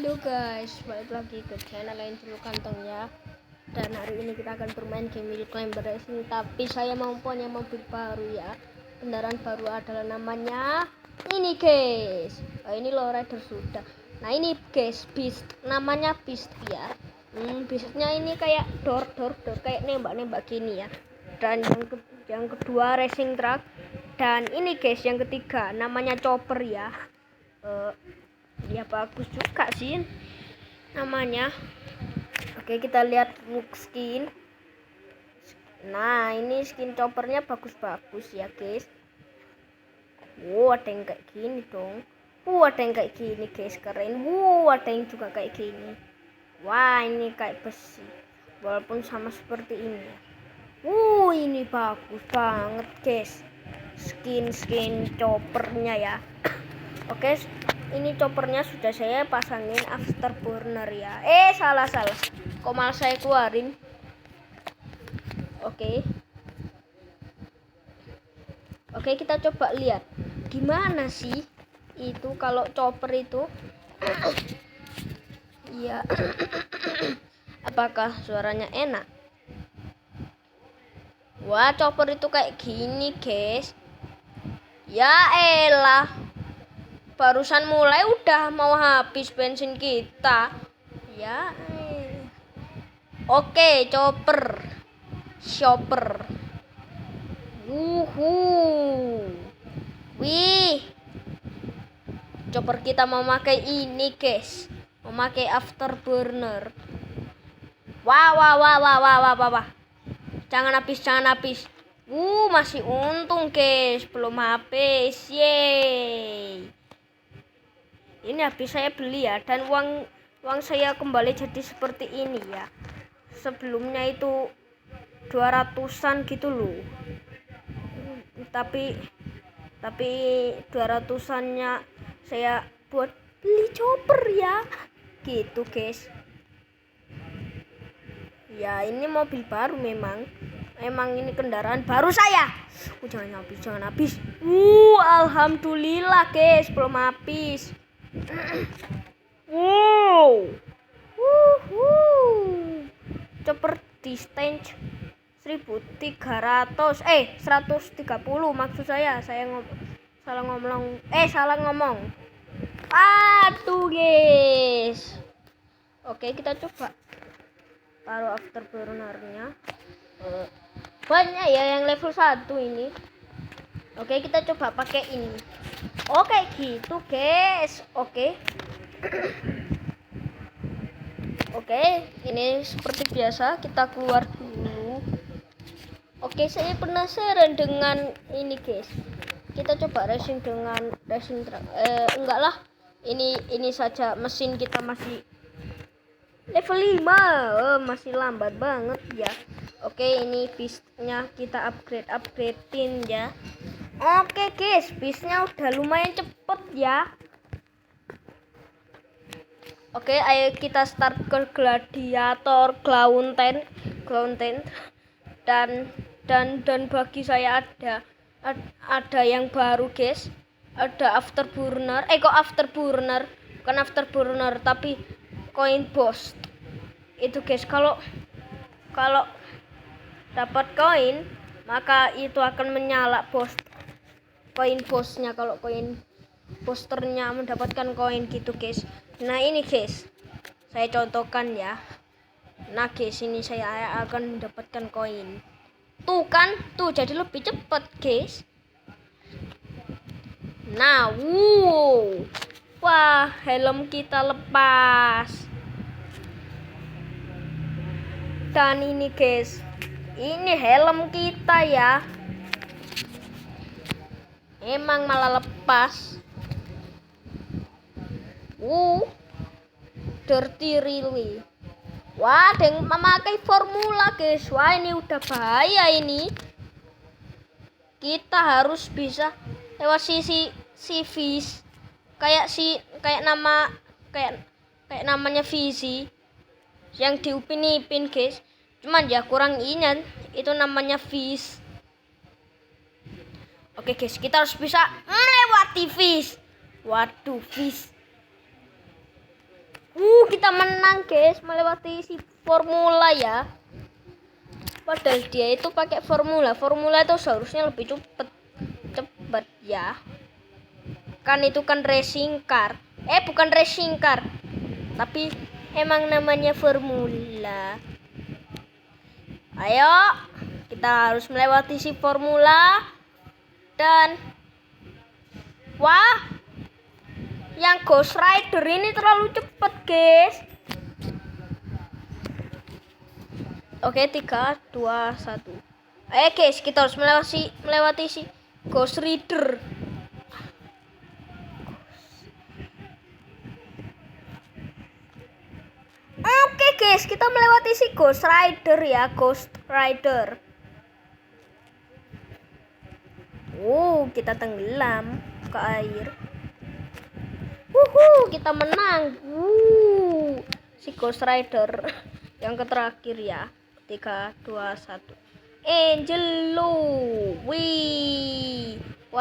Halo guys, balik lagi ke channel lain dulu kantong ya. Dan hari ini kita akan bermain game Middle Climber Racing. Tapi saya mempunyai mobil baru ya. Kendaraan baru adalah namanya ini guys. Ini low rider sudah. Nah ini guys, Beast. Namanya Beast ya. Beastnya ini kayak door kayak nembak gini ya. Dan yang kedua racing truck. Dan ini guys yang ketiga namanya Chopper ya. Ya bagus juga sih namanya. Oke, kita lihat look skin. Nah ini skin choppernya bagus ya guys. Ada yang kayak gini dong. Ada yang kayak gini guys, keren. Ada yang juga kayak gini. Wah ini kayak besi walaupun sama seperti ini ya. Ini bagus banget guys skin choppernya ya. Oke, ini choppernya sudah saya pasangin afterburner ya. Salah. Kok malah saya keluarin? Oke, kita coba lihat gimana sih itu kalau chopper itu. Iya. Apakah suaranya enak? Wah, chopper itu kayak gini, guys. Ya elah. Barusan mulai udah mau habis bensin kita. Ya. Oke, chopper. Wih. Chopper kita mau pakai ini, guys. Mau pakai afterburner. Wah. Jangan habis. Masih untung, guys. Belum habis. Yeay. Ini habis saya beli ya, dan uang saya kembali jadi seperti ini ya. Sebelumnya itu 200-an gitu loh. Tapi 200-annya saya buat beli chopper ya. Gitu, guys. Ya, ini mobil baru memang ini kendaraan baru saya. Jangan habis. Alhamdulillah, guys, belum habis. Chopper distance 1300 130 maksud saya salah ngomong. Aduh guys. Oke, kita coba taruh afterburnernya. Banyak ya yang level 1 ini. Oke, kita coba pakai ini. Oke gitu guys. Oke, ini seperti biasa kita keluar dulu. Oke, saya penasaran dengan ini guys. Kita coba racing dengan racing truck. Enggak lah. Ini saja mesin kita masih level 5. Masih lambat banget ya. Oke, ini beastnya kita upgradein ya. Oke guys, bisnya udah lumayan cepet ya. Oke, ayo kita start ke gladiator ground tent. Dan bagi saya ada yang baru guys. Ada afterburner. Kok afterburner? Bukan afterburner tapi koin boss. Itu guys, kalau dapat koin maka itu akan menyala koin bosnya. Kalau koin posternya mendapatkan koin gitu guys. Nah ini guys, saya contohkan ya. Nah guys, ini saya akan mendapatkan koin. Tuh kan, jadi lebih cepat guys. Nah, wah, helm kita lepas. Dan ini guys, ini helm kita ya. Emang malah lepas. Dirty really. Wah, ada yang memakai formula guys. Wah, ini udah bahaya ini. Kita harus bisa lewat si Fish. Kayak namanya Visi yang diupin guys. Cuman ya kurang ingat itu namanya Fish. Oke guys, kita harus bisa melewati Fish. Waduh, Fish. Kita menang guys, melewati si formula ya. Padahal dia itu pakai formula itu seharusnya lebih cepet ya. Kan itu kan racing car. Bukan racing car, tapi emang namanya formula. Ayo, kita harus melewati si formula. Dan wah, yang Ghost Rider ini terlalu cepet guys. Oke, 3, 2, 1. Ayo guys, kita harus melewati si Ghost Rider. Oke guys, kita melewati si Ghost Rider ya, Ghost Rider. Kita tenggelam ke air. Kita menang. Si Ghost Rider yang terakhir ya. 3, 2, 1. Angelo.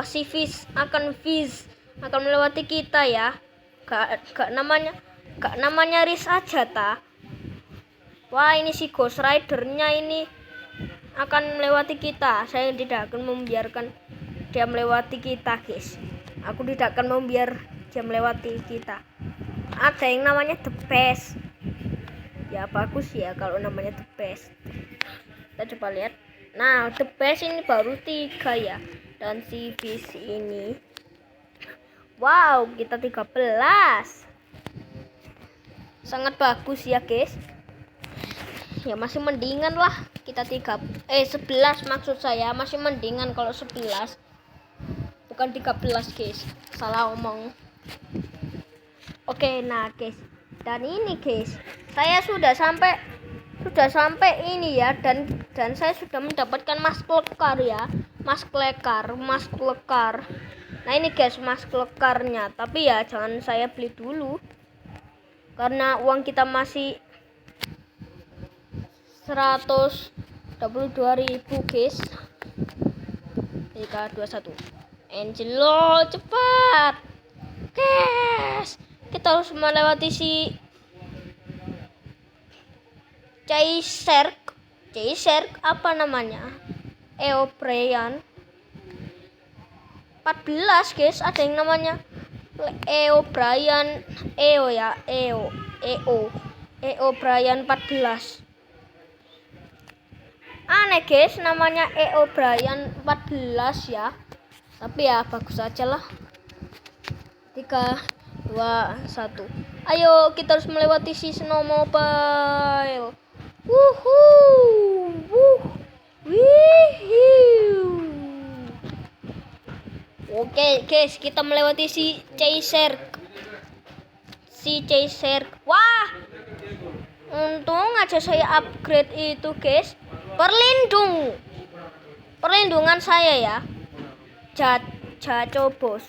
Si Fish akan melewati kita ya. Gak namanya Riz aja ta. Wah, ini si Ghost Rider-nya ini akan melewati kita. Saya tidak akan membiarkan dia melewati kita guys. Aku tidak akan membiarkan dia melewati kita. Ada yang namanya The Best. Ya bagus ya kalau namanya The Best. Kita coba lihat. Nah, The Best ini baru 3 ya. Dan si Fish ini, wow, kita 13. Sangat bagus ya guys. Ya masih mendingan lah kita 11 maksud saya. Masih mendingan kalau 11. Bukan 13 guys. Salah omong. Oke, nah guys. Dan ini guys, saya sudah sampai ini ya, dan saya sudah mendapatkan mask lekar ya. Mask lekar. Nah, ini guys mask lekarnya, tapi ya jangan saya beli dulu. Karena uang kita masih 122.000 guys. 3, 2, 1. Angelo, cepat. Guys, kita harus melewati si Chaiser apa namanya? O'Brien 14 guys, ada yang namanya O'Brien O'Brien 14. Aneh guys, namanya O'Brien 14 ya. Tapi ya bagus aja lah. 3, 2, 1. Ayo, kita harus melewati si snowmobile. Oke guys, kita melewati si Chaiser. Wah, untung aja saya upgrade itu guys. Perlindungan saya ya. Jacobos.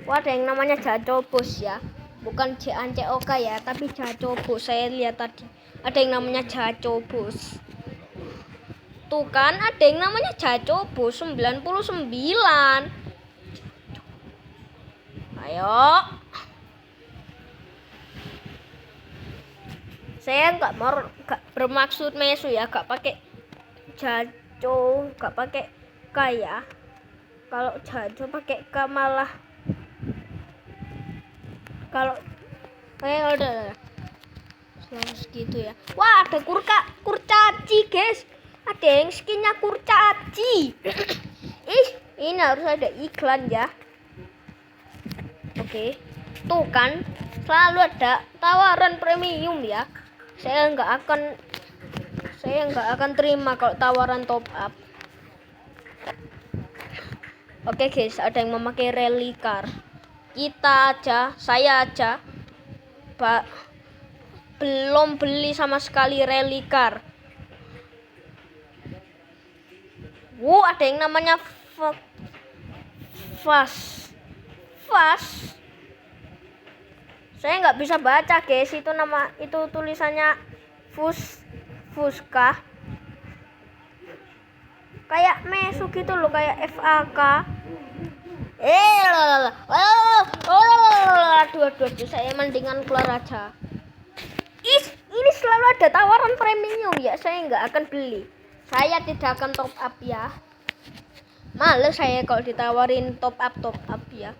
Wah, ada yang namanya Jacobos ya. Bukan JANCOK ya, tapi Jacobos. Saya lihat tadi ada yang namanya Jacobos. Tuh kan, ada yang namanya Jacobos 99. Ayo. Saya nggak bermaksud mesu ya, nggak pakai Jaco, nggak pakai K ya. Kalau Jaco pakai K malah. Kalau udah segitu ya. Wah, ada kurcaci guys. Ada yang skinnya kurcaci. Ini harus ada iklan ya. Oke. Tuh kan, selalu ada tawaran premium ya. Saya nggak akan terima kalau tawaran top up. Oke guys, ada yang memakai rally car. Saya aja belum beli sama sekali rally car. Ada yang namanya Fast. Saya nggak bisa baca guys, itu tulisannya Fuska. Kayak mesu gitu loh, kayak FAK. Aduh, saya mendingan keluar aja. selalu ada tawaran premium ya, saya nggak akan beli. Saya tidak akan top up ya. Males saya kalau ditawarin top up ya.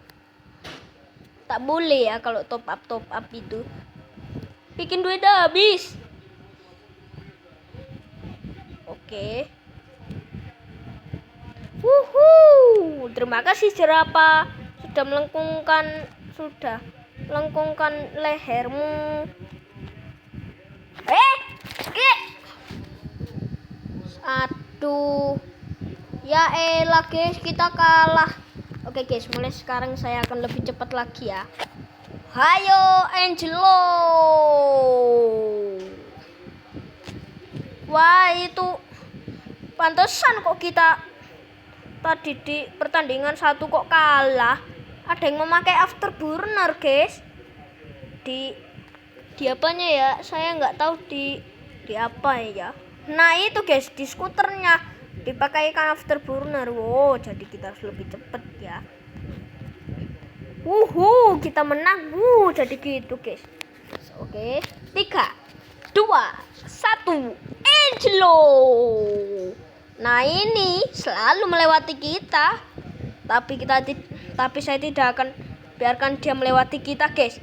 Tak boleh ya kalau top up itu. Bikin duit dah habis. Oke. Wuhu. Terima kasih jerapah sudah melengkungkan lehermu. Aduh. Ya elah guys, kita kalah. Oke guys, mulai sekarang saya akan lebih cepat lagi ya. Hayo Angelo. Wah, itu pantesan kok kita tadi di pertandingan 1 kok kalah. Ada yang memakai afterburner guys. Di apanya ya? Saya nggak tahu di apa ya. Nah itu guys, di skuternya dipakaikan afterburner. Wow, jadi kita harus lebih cepet ya. Wuhu, kita menang. Jadi gitu guys. Oke, 3, 2, 1, Angelo. Nah ini selalu melewati kita, tapi saya tidak akan biarkan dia melewati kita guys.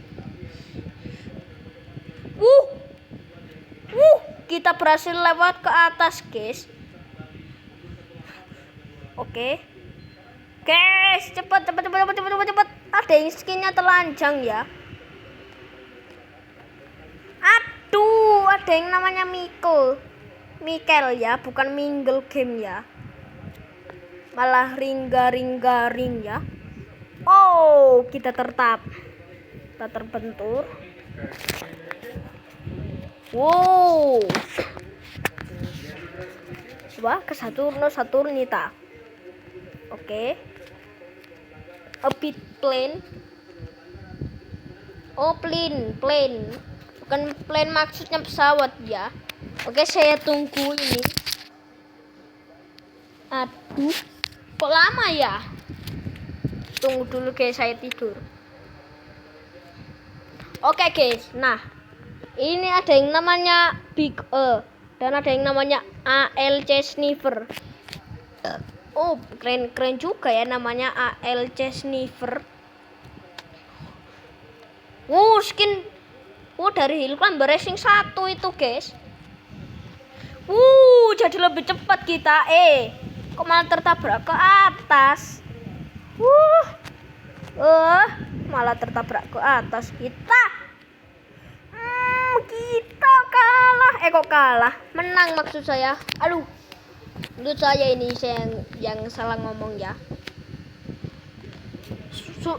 Kita berhasil lewat ke atas guys. Oke. Guys, cepat. Ada yang skinnya telanjang ya. Aduh, ada yang namanya Mikel ya, bukan Mingle Game ya. Malah ring ya. Oh, kita terbentur. Wow. Wah, ke Saturnita. Oke. A bit plane. Oh, plane. Bukan plane maksudnya pesawat ya. Oke, saya tunggu ini. Aduh, kok lama ya? Tunggu dulu guys, saya tidur. Oke guys, nah ini ada yang namanya Big E dan ada yang namanya ALC Sniffer. Oh, keren juga ya namanya ALC Sniffer. Skin dari Hill Climber Racing 1 itu guys. Jadi lebih cepat kita. Kok malah tertabrak ke atas. Malah tertabrak ke atas kita. Kita kalah. Kok kalah? Menang maksud saya. Aduh. Menurut saya ini saya yang salah ngomong ya.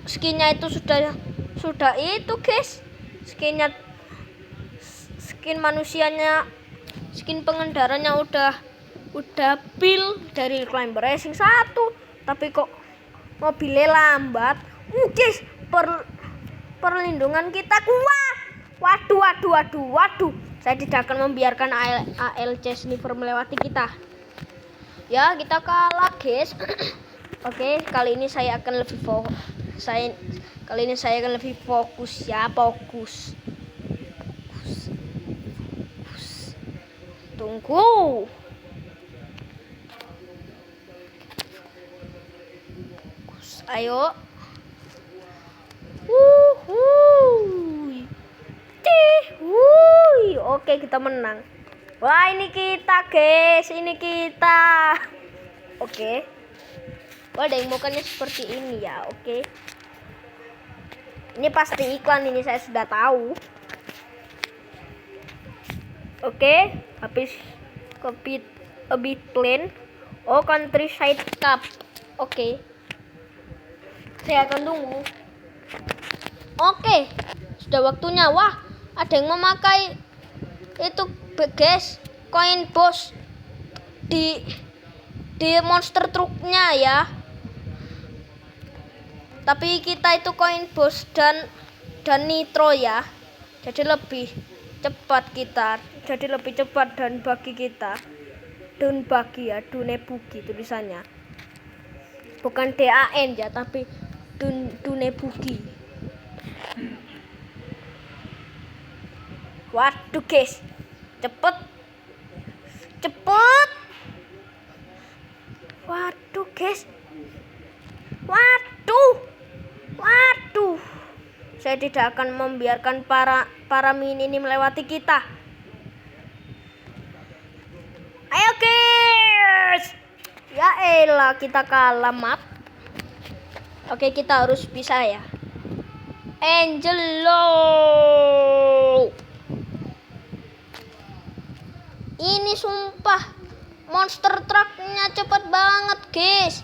Skinnya itu sudah itu guys. Skin manusianya, skin pengendaranya udah build dari Climber Racing 1, tapi kok mobilnya lambat. Guys, perlindungan kita kuat. Waduh. Saya tidak akan membiarkan ALC Sniffer melewati kita. Ya, kita kalah, guys. Oke, kali ini saya akan lebih fokus ya, fokus. Tunggu. Ayo. Oke, kita menang. Wah, ini kita, guys. Ini kita. Oke. Wah, ada yang mukanya seperti ini ya. Oke. Ini pasti iklan, ini saya sudah tahu. Oke, habis a bit plane. Oh, Countryside Cup. Oke. Saya akan tunggu. Oke, sudah waktunya. Wah, ada yang memakai itu guys, koin bos di monster truknya ya. Tapi kita itu koin bos dan nitro ya. Jadi lebih cepat dan bagi kita. Dun bagi ya, Dunebugi tulisannya. Bukan DAN ya, tapi Dunebugi. Waduh guys, cepet, cepet. Waduh guys, waduh. Saya tidak akan membiarkan para mini ini melewati kita. Ayo guys. Ya elah, kita kalah, maaf. Oke, kita harus bisa ya. Angelo. Ini sumpah monster trucknya cepet banget guys.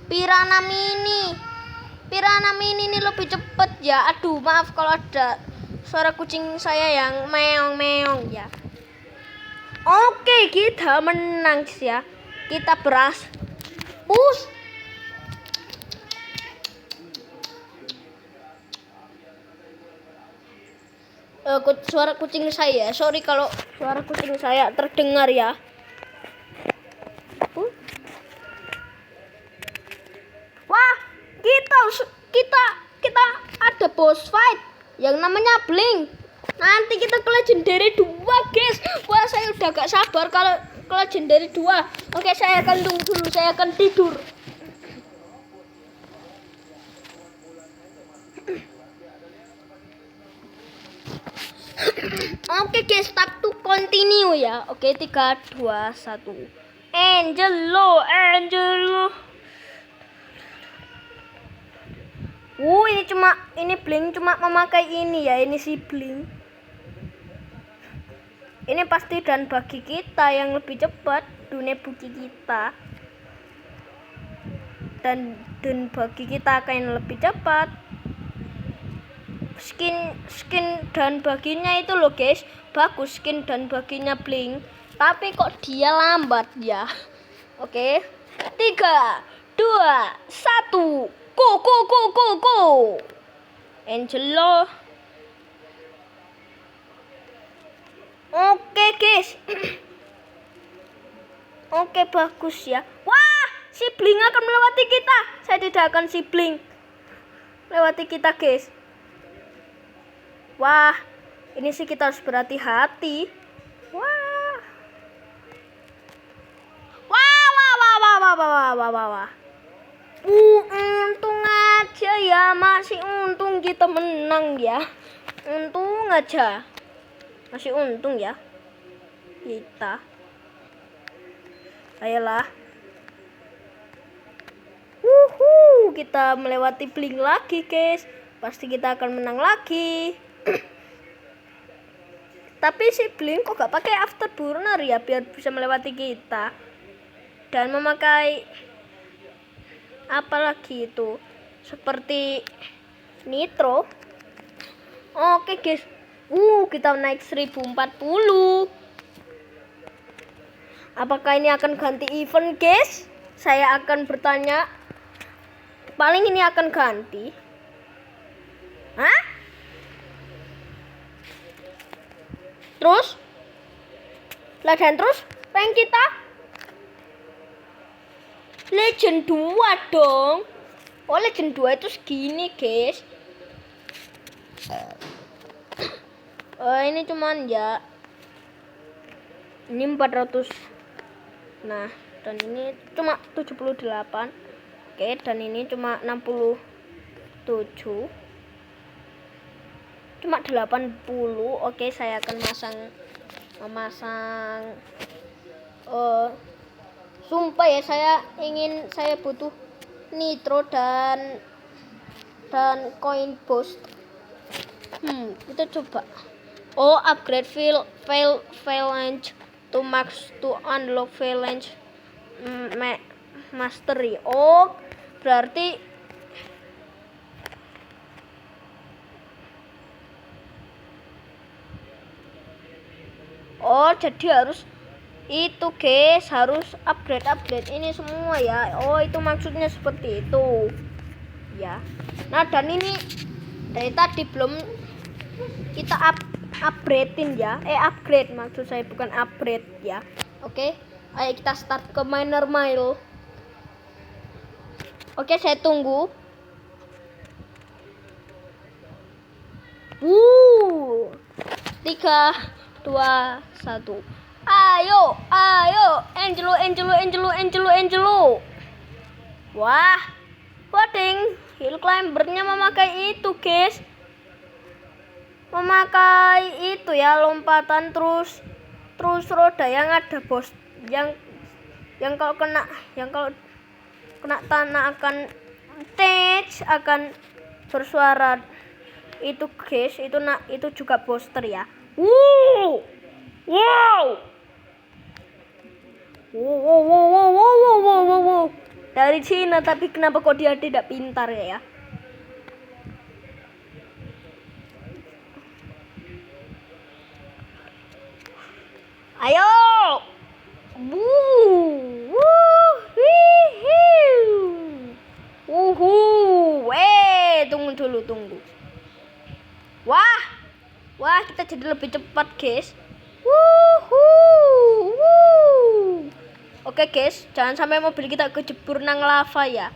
Piranha mini ini lebih cepet ya. Aduh, maaf kalau ada suara kucing saya yang meong-meong ya. Oke, kita menang ya. Kita beras. Push. Suara kucing saya. Sorry kalau suara kucing saya terdengar ya. Wah, kita ada boss fight yang namanya Blink. Nanti kita ke Legendary 2 guys. Wah, saya udah gak sabar kalau ke Legendary 2. Oke, saya akan tunggu dulu, saya akan tidur. Oke guys, start to continue ya. Oke, 3, 2, 1. Angelo. Ini Blink cuma memakai ini ya, ini si Blink. Ini pasti dan bagi kita yang lebih cepat, dunia bagi kita. Dan bagi kita akan lebih cepat. Skin dan baginya itu loh guys, bagus skin dan baginya Blink. Tapi kok dia lambat ya. Oke. 3, 2, 1. Go. Angelo. Oke guys. Oke, bagus ya. Wah, si Blink akan melewati kita. Saya tidak akan si Blink lewati kita guys. Wah, ini sih kita harus berhati-hati. Wah. Untung aja ya, masih untung kita menang ya. Untung aja. Masih untung ya kita. Ayolah. Kita melewati Blink lagi guys. Pasti kita akan menang lagi. Tapi si Blink kok gak pakai afterburner ya, biar bisa melewati kita. Dan memakai apalagi itu, seperti nitro. Oke guys. Kita naik 1040. Apakah ini akan ganti event guys? Saya akan bertanya. Paling ini akan ganti. Hah? Terus? Dan terus rank kita Legend 2 dong. Oh, Legend 2 itu segini guys. Ini cuman ya, ini 400. Nah, dan ini cuma 78. Oke, dan ini cuma 67. Cuma 80. Oke, saya akan memasang sumpah ya, saya butuh nitro dan koin boost. Kita coba. Upgrade phalanx to max to unlock phalanx mastery. Berarti jadi harus itu guys, harus upgrade ini semua ya. Itu maksudnya seperti itu ya. Nah, dan ini dari tadi belum kita upgrade maksud saya, bukan upgrade ya. Oke, ayo kita start ke miner mile. Oke, saya tunggu. 3, 2, 1. Ayo, Angelo. Wah, Wading, hill climbernya memakai itu, guys. Memakai itu ya, lompatan terus roda yang ada bos, yang kalau kena tanah akan akan bersuara itu, guys. Itu juga booster ya. Wow. Dari Cina, tapi kenapa kok dia tidak pintar ya? Ayo. Tunggu. Wah, kita jadi lebih cepat, guys. Oke, guys, jangan sampai mobil kita kejebur nang lava ya.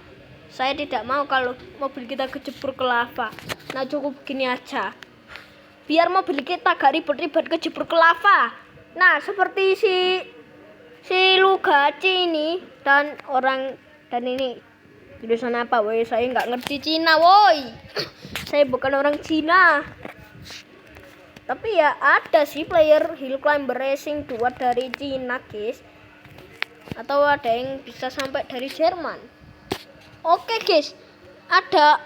Saya tidak mau kalau mobil kita kejebur ke lava. Nah, cukup gini aja. Biar mobil kita gak ribet-ribet kejebur ke lava. Nah, seperti si Lugaci ini dan ini tulisan apa, woi? Saya nggak ngerti Cina, woi. Saya bukan orang Cina. Tapi ya ada sih player Hill Climber Racing 2 dari Cina, guys. Atau ada yang bisa sampai dari Jerman. Oke, guys. Ada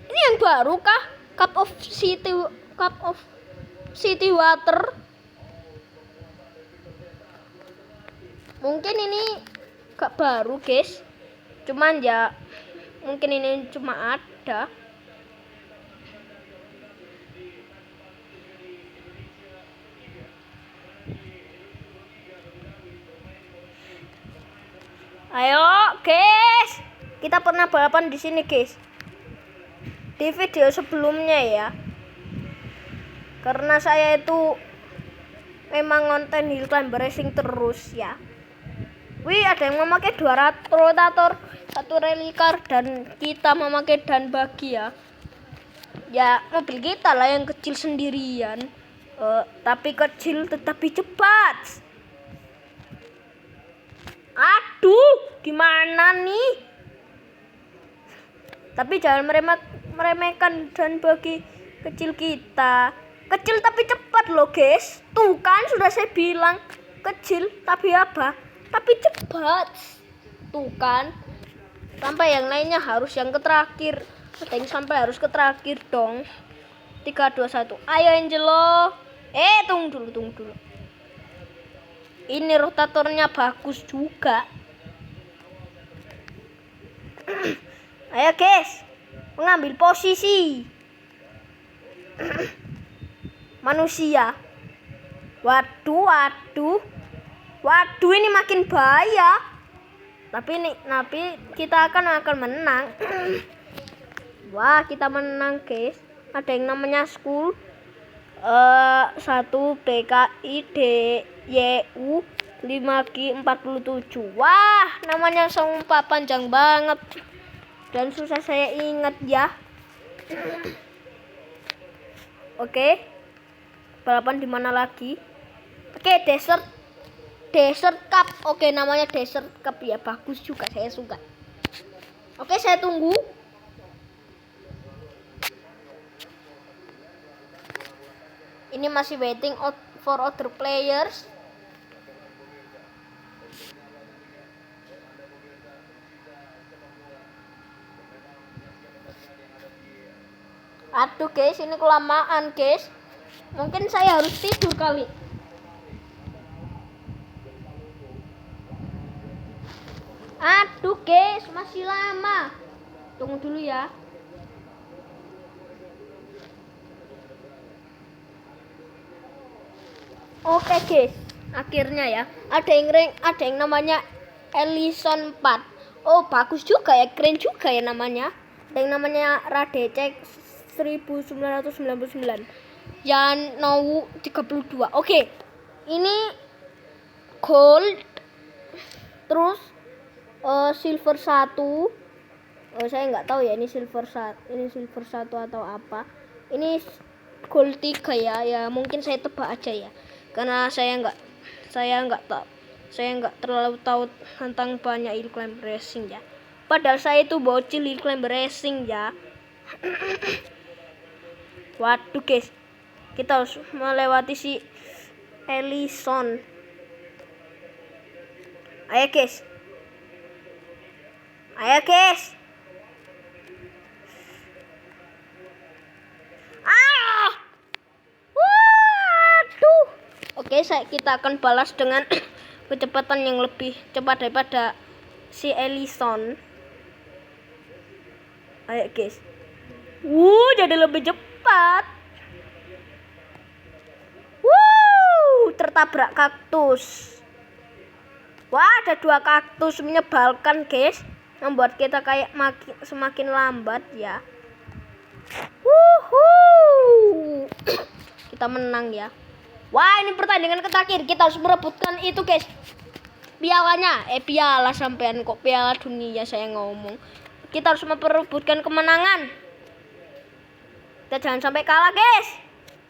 ini yang baru kah? Cup of City Water. Mungkin ini gak baru, guys. Cuman ya mungkin ini cuma ada. Ayo, guys. Kita pernah balapan di sini, guys. Di video sebelumnya ya. Karena saya itu memang konten Hill Climber Racing terus ya. Wih, ada yang memakai 200 rotator, 1 rally car, dan kita memakai dan bagi ya. Ya, mobil kita lah yang kecil sendirian. Tapi kecil tetapi cepat. Aduh, gimana nih? Tapi jangan meremehkan dan bagi kecil kita. Kecil tapi cepat loh, guys. Tuh kan sudah saya bilang kecil tapi apa? Tapi cepat. Tuh kan. Sampai yang lainnya harus yang ke terakhir. Ada yang sampai harus ke terakhir dong. 3, 2, 1. Ayo Angelo. Tunggu dulu. Ini rotatornya bagus juga. Ayo, guys. Mengambil posisi. Manusia. Waduh, ini makin bahaya. Tapi kita akan menang. Wah, kita menang, guys. Ada yang namanya school 1 BKIDYU 5G47. Wah, namanya sumpah panjang banget dan susah saya ingat ya. Oke. Balapan di mana lagi? Oke, Desert Cup. Oke, namanya Desert Cup ya, bagus juga, saya suka. Oke, saya tunggu. Ini masih waiting for other players. Aduh, guys, ini kelamaan, guys. Mungkin saya harus tidur kali. Aduh, guys, masih lama. Tunggu dulu ya. Oke, guys, akhirnya ya. Ada yang namanya Ellison 4. Oh, bagus juga ya, keren juga ya namanya. Ada yang namanya Radecek 1999. Yan Nowu 32. Oke. Ini gold. Terus silver 1. Saya nggak tahu ya ini silver 1 atau apa. Ini gol 3 ya. Ya mungkin saya tebak aja ya. Karena saya nggak terlalu tahu tentang banyak hill climb racing ya. Padahal saya itu bocil hill climb racing ya. Waduh guys, kita harus melewati si Ellison. Ayo guys. Waduh. Oke, kita akan balas dengan kecepatan yang lebih cepat daripada si Ellison. Ayo guys. Jadi lebih cepat. Tertabrak kaktus. Wah, ada 2 kaktus menyebalkan guys, membuat kita kayak semakin lambat ya. Kita menang ya. Wah, ini pertandingan terakhir, kita harus merebutkan itu guys, pialanya. Piala sampean, kok piala dunia saya ngomong. Kita harus memperebutkan kemenangan. Kita jangan sampai kalah guys.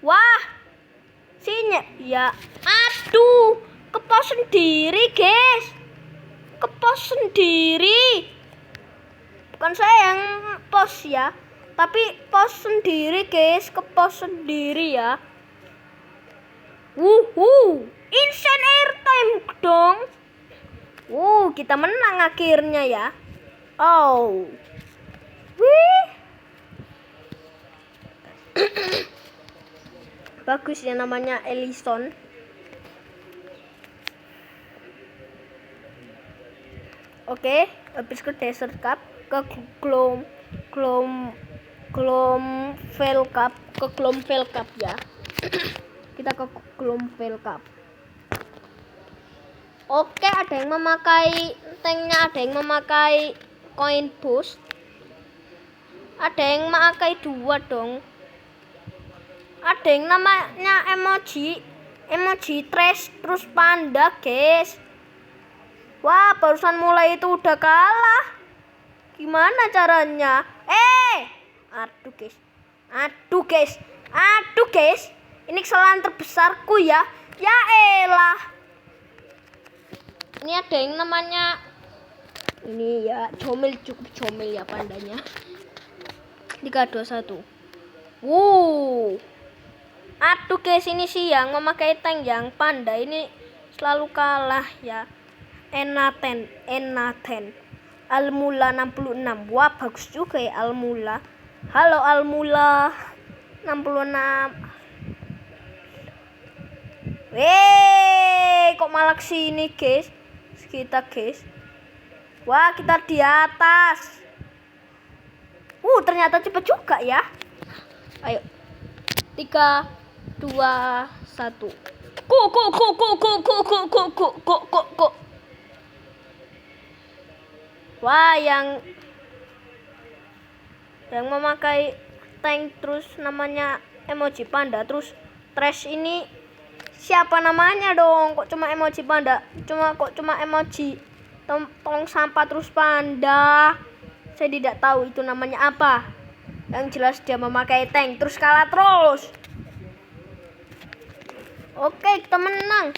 Wah, sinyal ya. Aduh, kepos sendiri guys, kepos sendiri. Bukan saya yang pos ya, tapi pos sendiri guys, kepos sendiri ya. Instant airtime dong. Kita menang akhirnya ya. Bagus ya, namanya Ellison. Oke, habis ke Desert Cup, ke Glomvel Cup ya. Kita ke Glomvel Cup. Oke, ada yang memakai tanknya, ada yang memakai koin boost, ada yang memakai 2 dong. Ada yang namanya emoji trash terus panda guys. Wah, barusan mulai itu udah kalah. Gimana caranya? Aduh guys. Ini kesalahan terbesarku ya. Ya elah. Ini ada yang namanya, ini ya comel, cukup comel ya pandanya. 3-2-1. Aduh guys, ini sih yang memakai tank yang panda ini selalu kalah ya. Enaten Almula 66. Wah, bagus juga ya Almula. Halo Almula 66. Kok malah kesini guys. Kita guys. Wah, kita di atas. Ternyata cepet juga ya. Ayo. 3, 2, 1. Kok. Wah, yang memakai tank terus namanya emoji panda terus trash ini siapa namanya dong? Kok cuma emoji panda? Kok cuma emoji tong sampah terus panda? Saya tidak tahu itu namanya apa. Yang jelas dia memakai tank terus kalah terus. Oke, kita menang.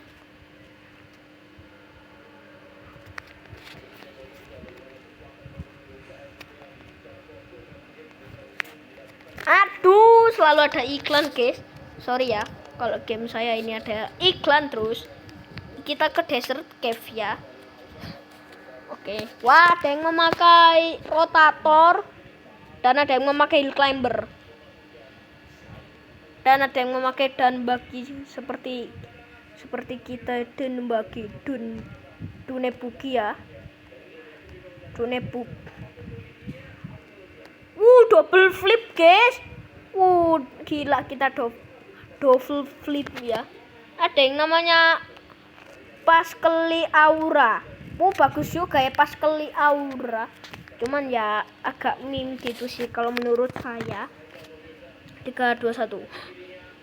Aduh, selalu ada iklan guys. Sorry ya, kalau game saya ini ada iklan terus. Kita ke Desert Cave ya. Oke. Wah, ada yang memakai rotator dan ada yang memakai hill climber. Dan ada yang memakai dan bagi seperti kita dan bagi Dunebuki ya. Dunebuk. Double flip guys. Gila, kita double flip ya. Ada yang namanya Paskeli Aura. Bagus juga ya Paskeli Aura. Cuman ya agak meme gitu sih kalau menurut saya. 3, 2, 1.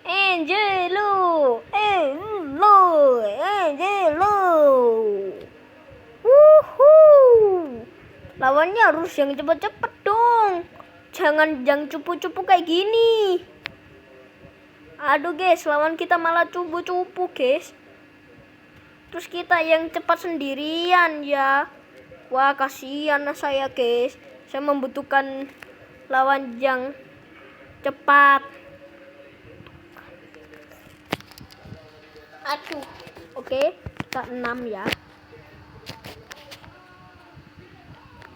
Angelo. Lawannya harus yang cepet-cepet dong. Jangan yang cupu-cupu kayak gini. Aduh guys, lawan kita malah cupu-cupu guys. Terus kita yang cepat sendirian ya. Wah, kasihan saya guys. Saya membutuhkan lawan yang cepat. Aduh. Oke, kita 6 ya.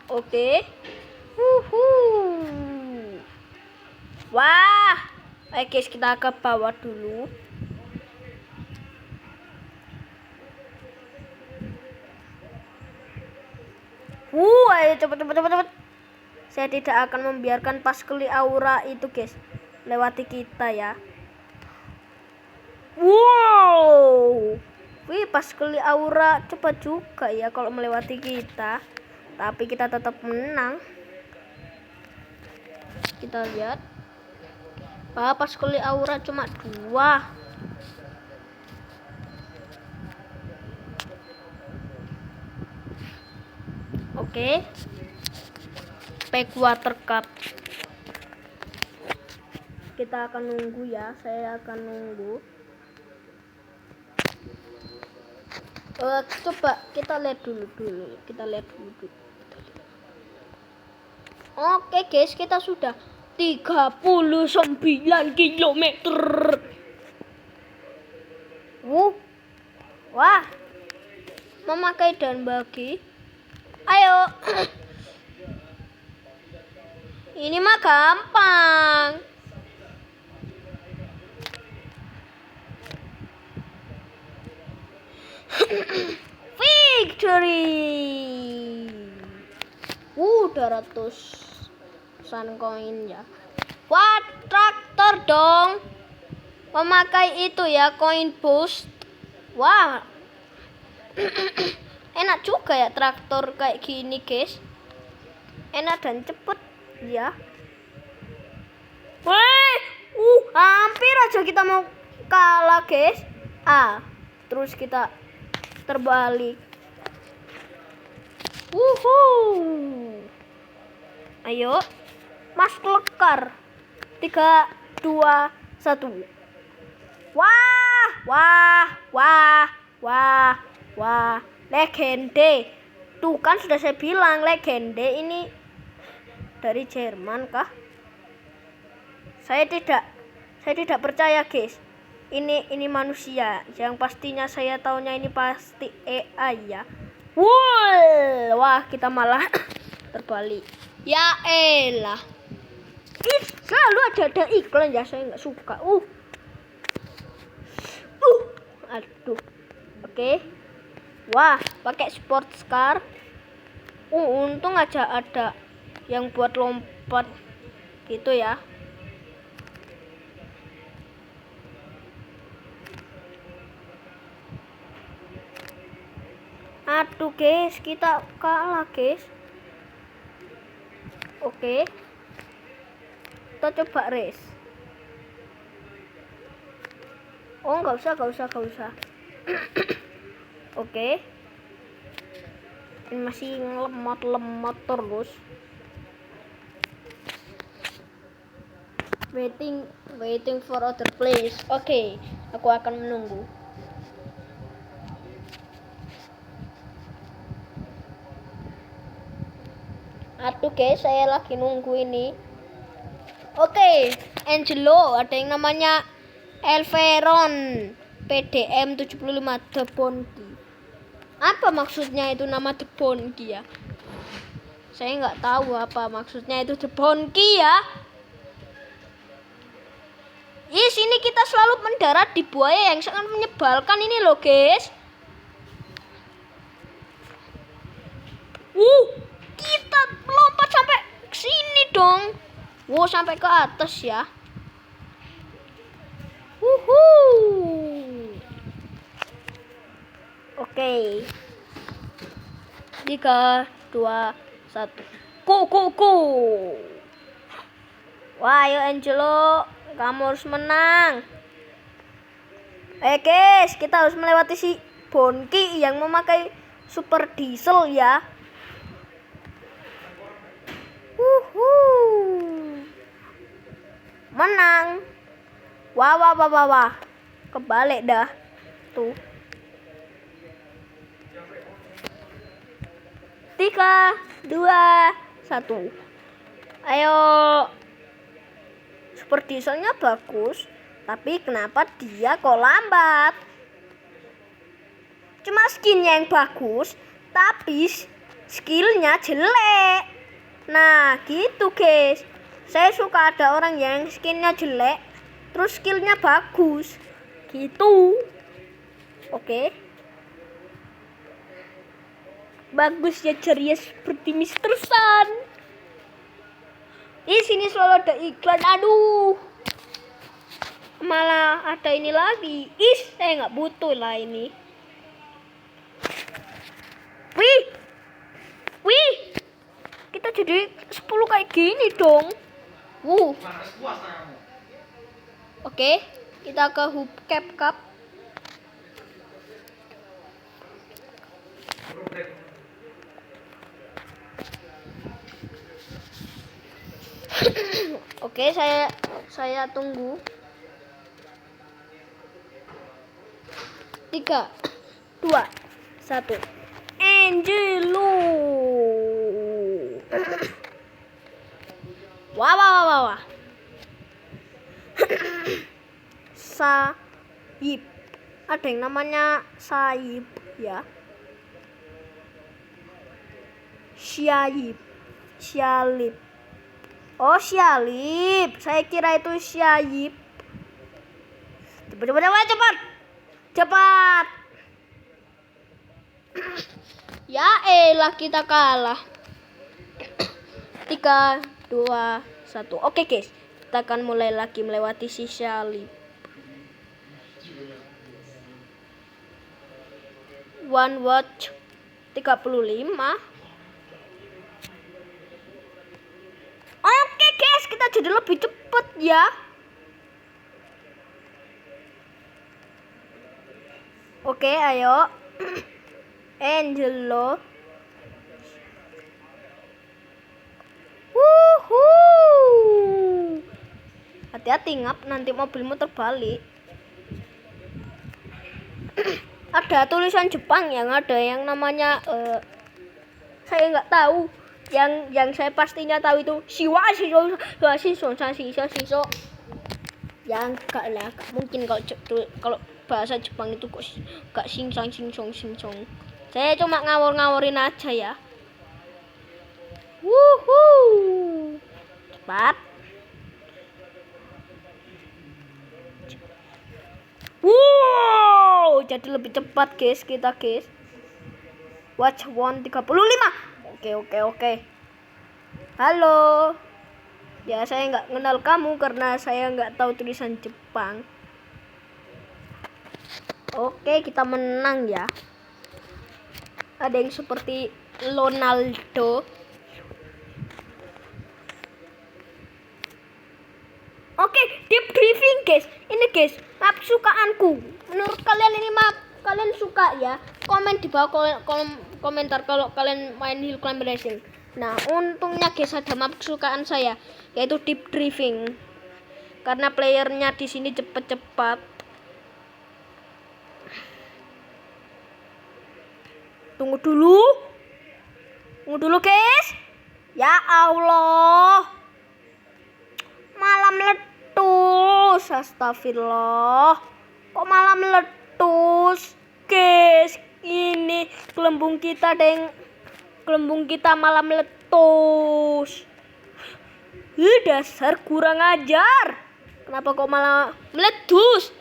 Oke. Wah. Ayo guys, kita ke bawah dulu. Ayo cepet. Saya tidak akan membiarkan Paskeli Aura itu guys lewati kita ya. Wow. Wih, Paskeli Aura cepat juga ya kalau melewati kita. Tapi kita tetap menang. Kita lihat. Paskeli Aura cuma 2. Oke. Backwater Cup. Kita akan nunggu ya. Saya akan nunggu. Coba kita lihat dulu. Kita lihat dulu. Oke guys, kita sudah 39 kilometer. Wah. Memakai dan bagi. Ayo. Ini mah gampang. Victory. 200 koin ya. Wah, traktor dong. Memakai itu ya, koin boost. Wah. Enak juga ya traktor kayak gini guys. Enak dan cepet ya. Wih, hampir aja kita mau kalah guys. Terus kita terbalik. Ayo, Mas Lekar. 3, 2, 1. Wah. Legende. Tuh kan sudah saya bilang legende ini dari Jerman kah? Saya tidak percaya guys. Ini manusia. Yang pastinya saya taunya ini pasti AI ya. Wah, kita malah terbalik. Ya elah. Selalu ada iklan ya, saya nggak suka. Aduh. Oke. Wah, pakai sports car. Untung aja ada yang buat lompat gitu ya. Aduh guys, kita kalah guys. Oke. Kita coba race. Nggak usah. Oke. Ini masih lemot terus. Waiting for other place. Oke, aku akan menunggu. Aduh guys, saya lagi nunggu ini. Oke, Angelo, ada yang namanya Elveron PDM 75 The Bonki. Apa maksudnya itu nama The Bonki ya? Saya nggak tahu apa maksudnya itu The Bonki ya. Sini kita selalu mendarat di buaya yang sangat menyebalkan ini loh guys. Kita lompat sampai sini dong. Sampai ke atas ya. Oke. 3, 2, 1. Ku. Wah, ayo Angelo, kamu harus menang. Guys, kita harus melewati si Bonki yang memakai super diesel ya. Menang. Wah, wah, wah, wah, wah. Kebalik dah. Tuh. 3, 2, 1. Ayo. Super dieselnya bagus, tapi kenapa dia kok lambat? Cuma skinnya yang bagus, tapi skillnya jelek. Nah gitu guys, saya suka ada orang yang skinnya jelek terus skillnya bagus gitu. Oke. Bagus ya, ceria seperti Mr. Sun. Ih, sini selalu ada iklan. Aduh, malah ada ini lagi. Ih, saya nggak butuh lah ini. Wih, wih, kita jadi 10 kayak gini dong. Oke, kita ke hub CapCut. Oke, saya tunggu. 3, 2, 1. Angelo. Wah, wah, wah, wah. Saib. Ada yang namanya Saib ya. Syaib. Syalib. Oh, Syalib. Saya kira itu Syaib. Cepat. Ya elah, kita kalah. 3, 2, 1. Oke guys, kita akan mulai lagi melewati si Syalib. One watch 35. Oke guys, kita jadi lebih cepat ya. Oke, ayo. Angelo. Wuhuu. Hati-hati ngap, nanti mobilmu terbalik. Ada tulisan Jepang, yang ada yang namanya saya nggak tahu. Yang saya pastinya tahu itu siwa siso. Yang enggak lah, gak mungkin kalau bahasa Jepang itu kok gak singsong. Saya cuma ngawur-ngawurin aja ya. Wuhuu. Cepat. Wow, jadi lebih cepat guys kita guys. Watch 135. Oke. Halo. Ya, saya nggak kenal kamu karena saya nggak tahu tulisan Jepang. Oke, kita menang ya. Ada yang seperti Ronaldo. Oke, deep driving guys. Ini guys, map sukaanku. Menurut kalian ini map kalian suka ya? Komen di bawah kolom komentar kalau kalian main Hill Climb Racing. Nah, untungnya guys ada map kesukaan saya, yaitu deep driving. Karena playernya di sini cepet-cepet. Tunggu dulu guys. Ya Allah, malah meletus. Astagfirullah, kok malah meletus guys. Ini gelembung kita malah meletus. Dasar kurang ajar. Kenapa kok malah meletus?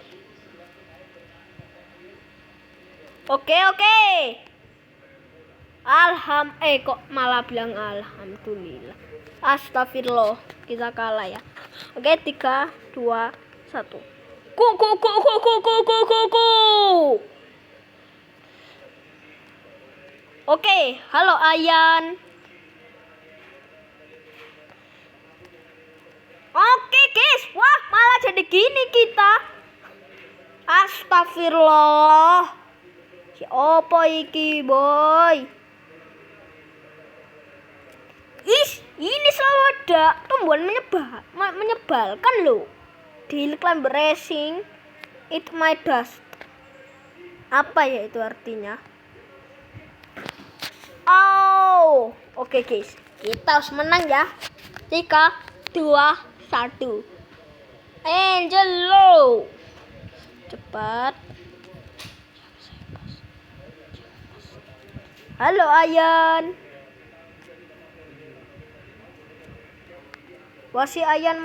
Oke. Kok malah bilang alhamdulillah. Astagfirullah, kita kalah ya. Oke, 3, 2, 1. Ku. Oke, halo Ayan. Oke guys, wah malah jadi gini kita. Astagfirullah. Si opo iki boy? Ini selalu ada tumbuhan menyebalkan loh. di Hill Climb Racing Eat My Dust. Apa ya itu artinya? Oh, oke guys, kita harus menang ya. 3, 2, 1. Angelo, cepat. Halo Ayan. Wah, si Ayan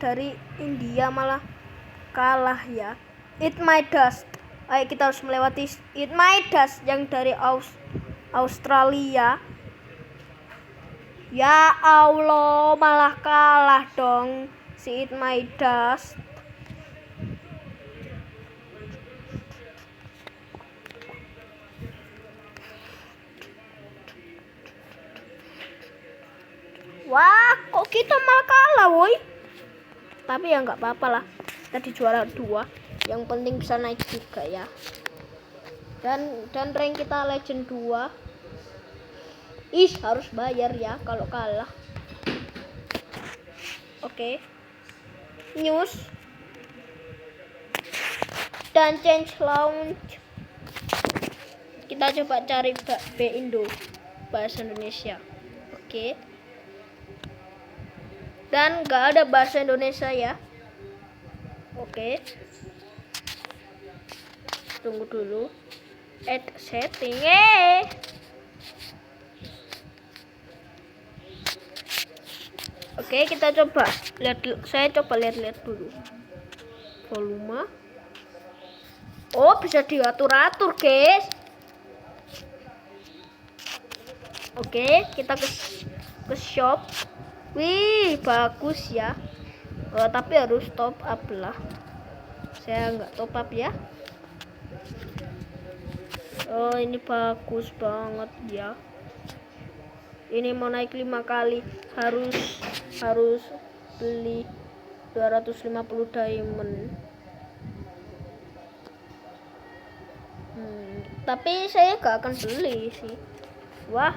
dari India malah kalah ya. Eat My Dust. Ayo kita harus melewati Eat My Dust yang dari Australia. Ya Allah, malah kalah dong si Eat My Dust. Wah, kok kita malah kalah, woi. Tapi ya nggak apa-apa lah. Tadi juara 2. Yang penting bisa naik juga ya. Dan rank kita legend 2. Harus bayar ya kalau kalah. Oke. News. Dan change launch. Kita coba cari B-Indo bahasa Indonesia. Oke. Dan nggak ada bahasa Indonesia ya. Oke. Tunggu dulu. Add setting. Oke, kita coba lihat. Saya coba lihat dulu. Volume. Oh, bisa diatur-atur, guys. Oke, kita ke shop. Wih, bagus ya. Tapi harus top up lah. Saya nggak top up ya. Oh, ini bagus banget ya. Ini mau naik 5 kali harus beli 250 diamond. Tapi saya gak akan beli sih. Wah,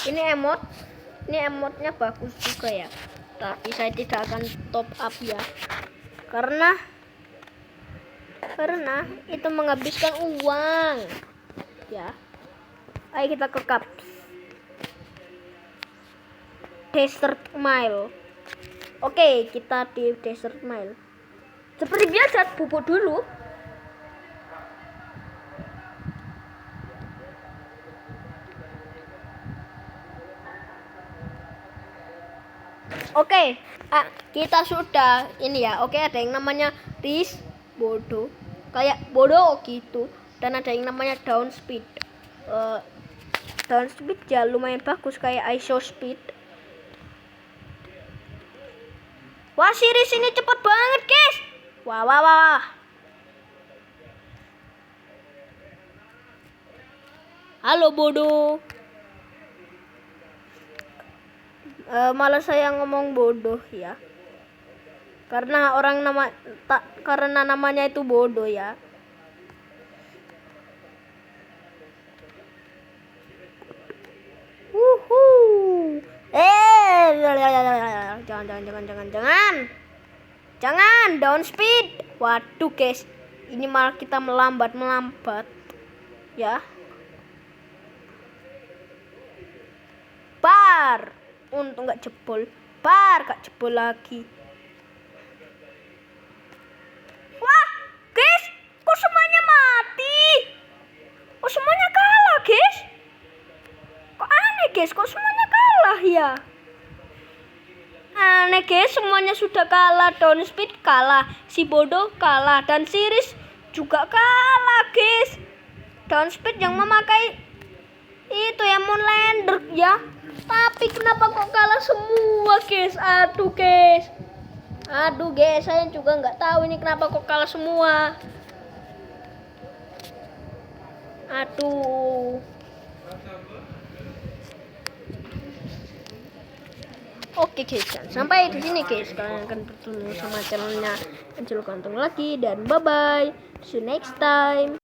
ini emotnya bagus juga ya. Tapi saya tidak akan top up ya, karena itu menghabiskan uang ya. Ayo kita ke cup Desert Mile. Oke, kita di Desert Mile. Seperti biasa, bubuk dulu. Oke, kita sudah ini ya. Oke, ada yang namanya Risk bodoh, kayak bodoh gitu. Dan ada yang namanya Down Speed. Down Speed ya lumayan bagus kayak ISO Speed. Wah, series ini cepet banget, guys. Wah. Halo bodoh. Malah saya ngomong bodoh ya. Karena karena namanya itu bodoh ya. Jangan down speed. Waduh guys, ini malah kita melambat ya. Bar, untung nggak jebol. Gak jebol lagi. Wah guys, kok semuanya mati? Kok semuanya kalah guys? Kok aneh guys, kok semuanya kalah ya? Aneh guys, semuanya sudah kalah. Down speed kalah, si bodoh kalah, dan series juga kalah guys. Down speed yang memakai itu ya Moonlander ya. Tapi kenapa kok kalah semua guys? Aduh guys, saya juga nggak tahu ini kenapa kok kalah semua. Aduh. Oke guys, sampai di sini guys. Kalian akan bertemu sama channelnya Angelo Kantong lagi, dan bye bye. See you next time.